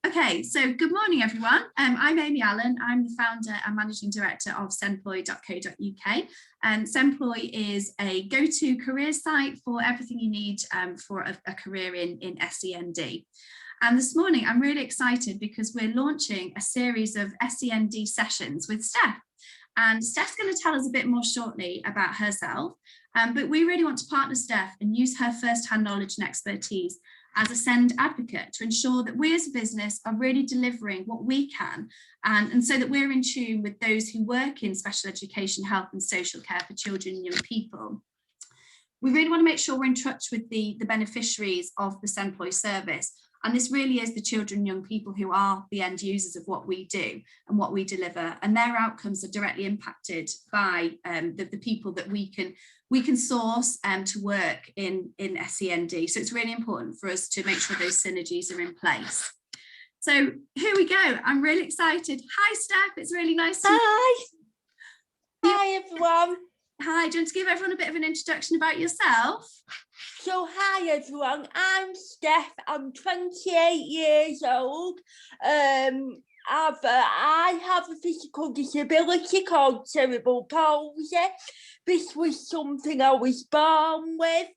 Okay, so good morning, everyone. I'm Amy Allen. I'm the founder and managing director of Senploy.co.uk. Senploy is a go-to career site for everything you need for a career in SEND. And this morning, I'm really excited because we're launching a series of SEND sessions with Steph. And Steph's going to tell us a bit more shortly about herself, but we really want to partner Steph and use her first-hand knowledge and expertise as a SEND advocate to ensure that we as a business are really delivering what we can, and so that we're in tune with those who work in special education, health and social care for children and young people. We really want to make sure we're in touch with the beneficiaries of the Senploy service. And this really is the children and young people who are the end users of what we do and what we deliver, and their outcomes are directly impacted by the people that we can source to work in SEND. So it's really important for us to make sure those synergies are in place. So here we go. I'm really excited. Hi, Steph. It's really nice to Hi. Hi, everyone. Hi. Do you want to give everyone a bit of an introduction about yourself? So, hi, everyone. I'm Steph. I'm 28 years old. I have a physical disability called cerebral palsy. This was something I was born with.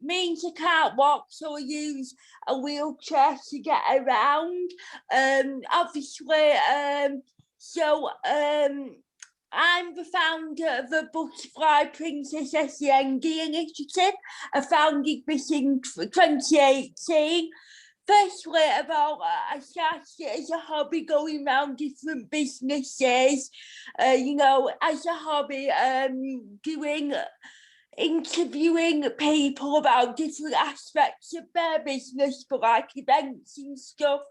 Means I can't walk, so I use a wheelchair to get around. I'm the founder of the Butterfly Princess SEND initiative. I founded this in 2018. Firstly, I started it as a hobby, going around different businesses, as a hobby, interviewing people about different aspects of their business, for like events and stuff.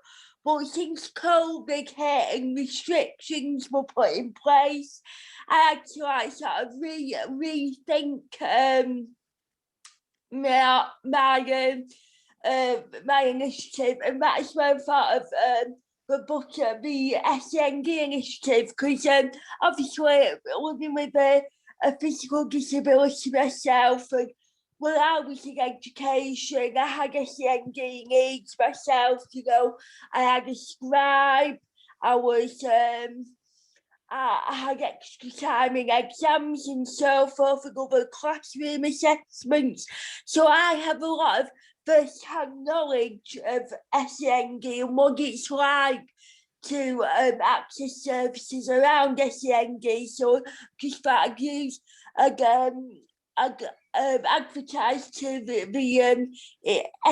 But since COVID hit and restrictions were put in place, I had to sort of rethink my initiative, and that's where I thought of the SEND initiative, because obviously living with a physical disability myself, and when I was in education, I had SEND needs myself. I had a scribe. I had extra time in exams and so forth, and other classroom assessments. So I have a lot of first-hand knowledge of SEND and what it's like to access services around SEND. So just that I'd use advertise to the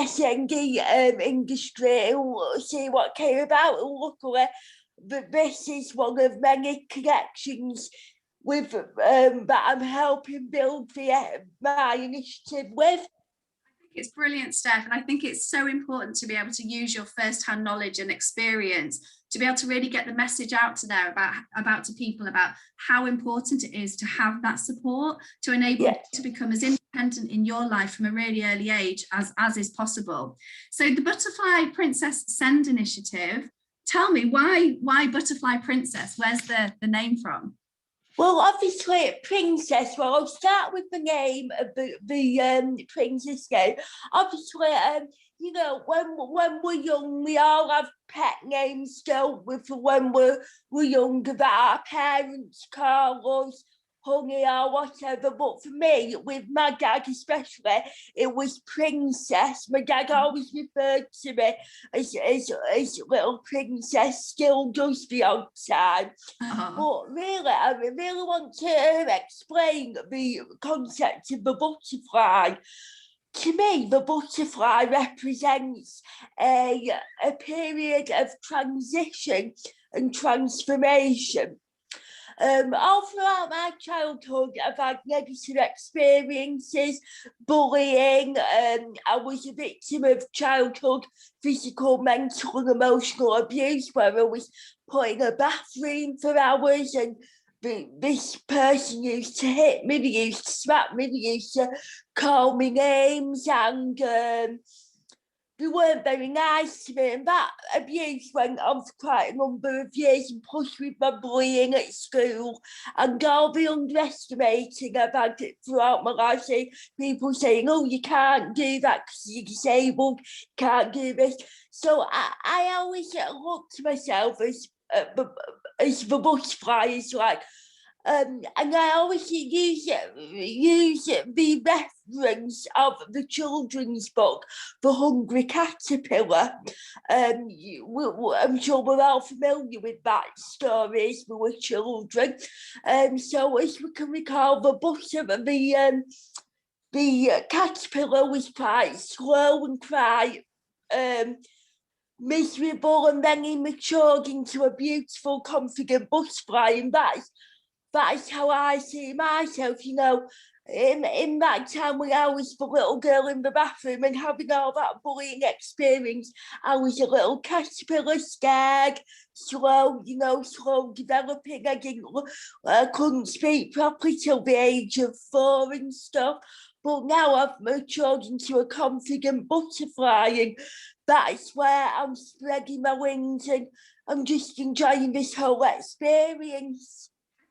SEND industry and see what came about. And luckily, this is one of many connections with that I'm helping build my initiative with. It's brilliant, Steph, and I think it's so important to be able to use your first-hand knowledge and experience to be able to really get the message out to people about how important it is to have that support to enable you to become as independent in your life from a really early age as is possible. So the Butterfly Princess SEND initiative, tell me why Butterfly Princess? Where's the name from? Well, obviously, Princess. Well, I'll start with the name of the princess name. Obviously, when we're young, we all have pet names, don't we? For when we're younger, that our parents call us, Honey or whatever. But for me, with my dad especially, it was Princess. My dad always referred to me as little princess, still does the odd time. But really, I really want to explain the concept of the butterfly. To me, the butterfly represents a period of transition and transformation. All throughout my childhood, I've had negative experiences, bullying. I was a victim of childhood physical, mental and emotional abuse, where I was put in a bathroom for hours, and this person used to hit me, they used to slap me, they used to call me names, and they weren't very nice to me, and that abuse went on for quite a number of years, and plus with my bullying at school and all the underestimating I've had it throughout my life, people saying, oh, you can't do that because you're disabled, you can't do this. So I always look to myself as the butterfly, is like, and I always use the reference of the children's book, The Hungry Caterpillar. I'm sure we're all familiar with that story as we were children. So as we can recall, the caterpillar was quite slow and quite miserable, and then he matured into a beautiful, confident butterfly, and that's how I see myself, you know. In that time when I was the little girl in the bathroom and having all that bullying experience, I was a little caterpillar, scared, slow developing. I couldn't speak properly till the age of 4 and stuff. But now I've matured into a confident butterfly, and that's where I'm spreading my wings, and I'm just enjoying this whole experience.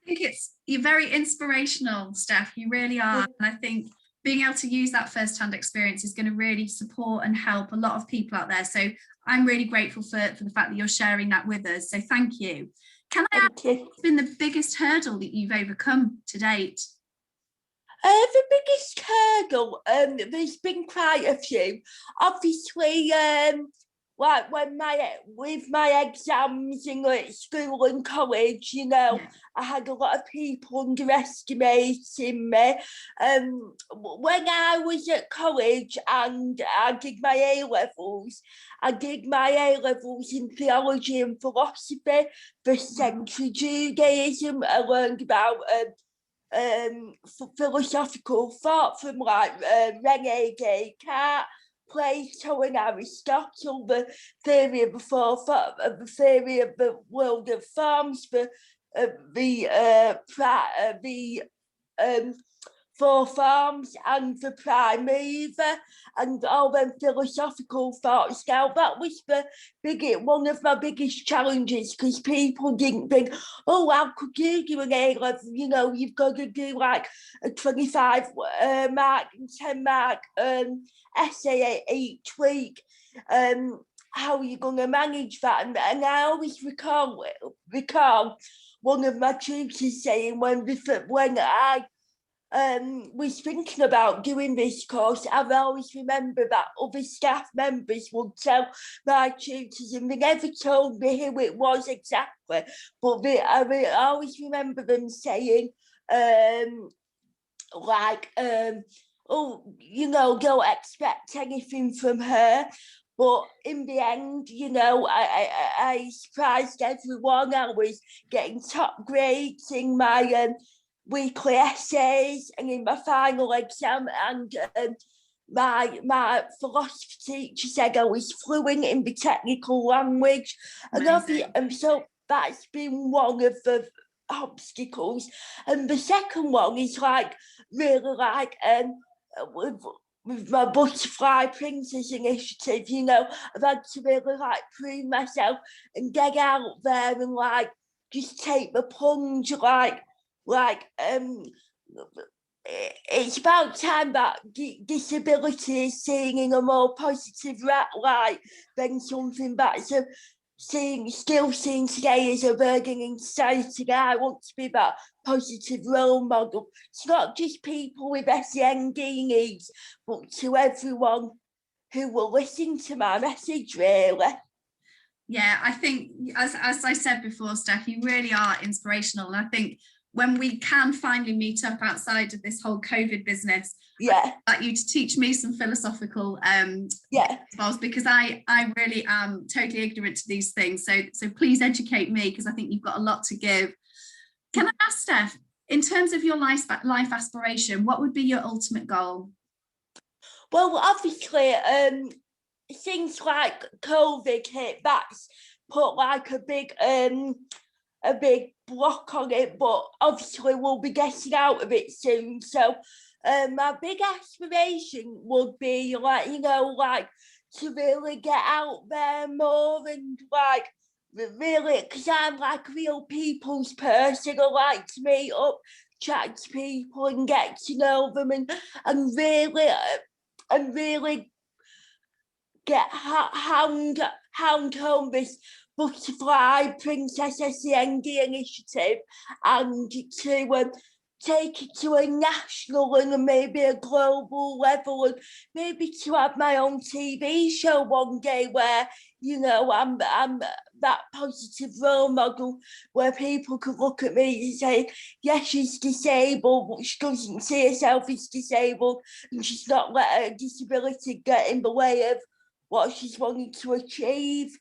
I think you're very inspirational, Steph. You really are. And I think being able to use that first-hand experience is going to really support and help a lot of people out there. So I'm really grateful for the fact that you're sharing that with us. So thank you. Can I ask, what's been the biggest hurdle that you've overcome to date? The biggest hurdle, there's been quite a few. Obviously, like with my exams in like school and college, you know, I had a lot of people underestimating me. When I was at college and I did my A-levels, in theology and philosophy for Central Judaism. I learned about philosophical thought from like Rene Descartes, Plato and Aristotle, the theory of the theory of the world of forms, the four forms and the prime mover, and all them philosophical thoughts. Now that was one of my biggest challenges, because people didn't think, oh, how could you do an A-level? You know, you've got to do like a 25 mark and 10 mark essay each week. How are you going to manage that? And I always recall one of my tutors saying when I was thinking about doing this course, I've always remembered that other staff members would tell my tutors, and they never told me who it was exactly, but I always remember them saying, oh, you know, don't expect anything from her. But in the end, you know, I surprised everyone. I was getting top grades in my weekly essays and in my final exam, and my philosophy teacher said I was fluent in the technical language. And so that's been one of the obstacles. And the second one is like really like with my Butterfly Princess initiative, you know, I've had to really like prove myself and get out there and like just take the plunge, it's about time that disability is seen in a more positive light than something that's still seen today as a burden in society. I want to be that positive role model. It's not just people with SEND needs, but to everyone who will listen to my message, really. Yeah, I think, as I said before, Steph, you really are inspirational. And I think when we can finally meet up outside of this whole COVID business, I'd like you to teach me some philosophical because I really am totally ignorant to these things. So please educate me, because I think you've got a lot to give. Can I ask, Steph, in terms of your life aspiration, what would be your ultimate goal? Well, obviously, things like COVID hit, that's put like a big block on it, but obviously we'll be getting out of it soon. So my big aspiration would be like, you know, like to really get out there more and like really, because I'm like a real people's person. I like to meet up, chat to people and get to know them and really get hound home this butterfly Princess SEND initiative and to take it to a national and maybe a global level, and maybe to have my own TV show one day where, you know, I'm that positive role model where people can look at me and say, yes, she's disabled, but she doesn't see herself as disabled, and she's not let her disability get in the way of what she's wanting to achieve.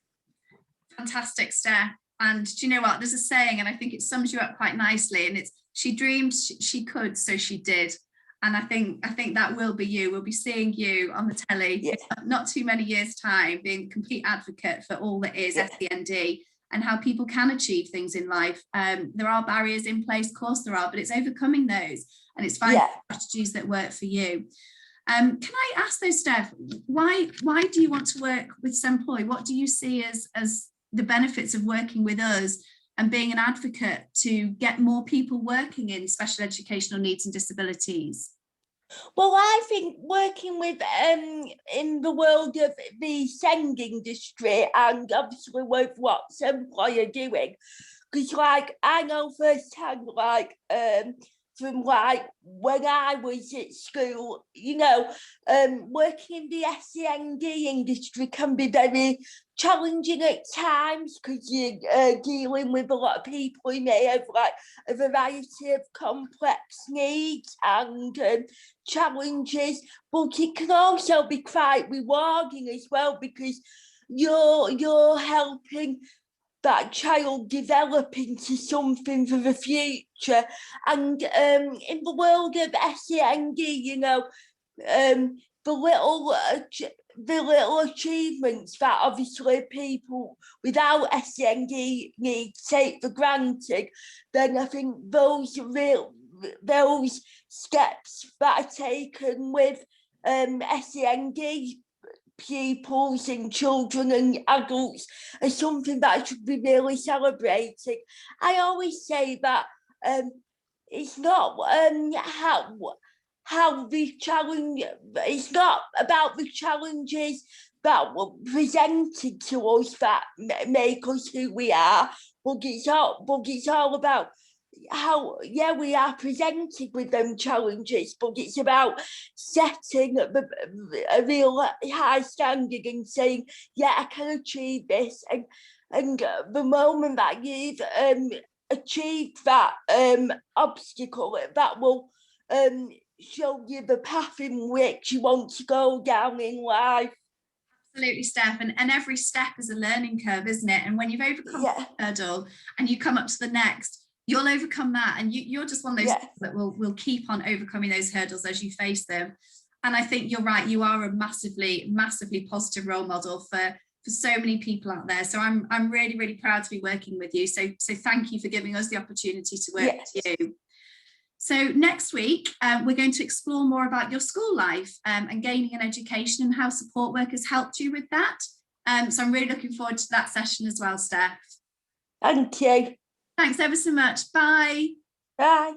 Fantastic, Steph. And do you know what? There's a saying, and I think it sums you up quite nicely. And it's, she dreamed she could, so she did. And I think that will be you. We'll be seeing you on the telly in not too many years' time, being a complete advocate for all that is SEND and how people can achieve things in life. There are barriers in place, of course there are, but it's overcoming those, and it's finding strategies that work for you. Can I ask though, Steph, why do you want to work with Senploy? What do you see as the benefits of working with us and being an advocate to get more people working in special educational needs and disabilities? Well, I think working with in the world of the SEND industry and obviously with what Senploy are doing, because like I know firsthand, like from like when I was at school, you know, working in the SEND industry can be very challenging at times because you're dealing with a lot of people who may have like a variety of complex needs and challenges, but it can also be quite rewarding as well because you're helping that child develop into something for the future. And in the world of SEND, you know, the little achievements that obviously people without SEND need take for granted, then I think those steps that are taken with SEND pupils and children and adults are something that should be really celebrated. I always say that it's not how the challenge, it's not about the challenges that were presented to us that make us who we are, but it's all about how we are presented with them challenges, but it's about setting a real high standard and saying, I can achieve this, and the moment that you've achieved that obstacle, that will show you the path in which you want to go down in life. Absolutely, Steph, and every step is a learning curve, isn't it? And when you've overcome the hurdle and you come up to the next, you'll overcome that, and you're just one of those people that will keep on overcoming those hurdles as you face them. And I think you're right, you are a massively positive role model for so many people out there. So I'm really, really proud to be working with you. So thank you for giving us the opportunity to work with you. So next week, we're going to explore more about your school life and gaining an education and how support workers helped you with that. So I'm really looking forward to that session as well, Steph. Thank you. Thanks ever so much. Bye. Bye.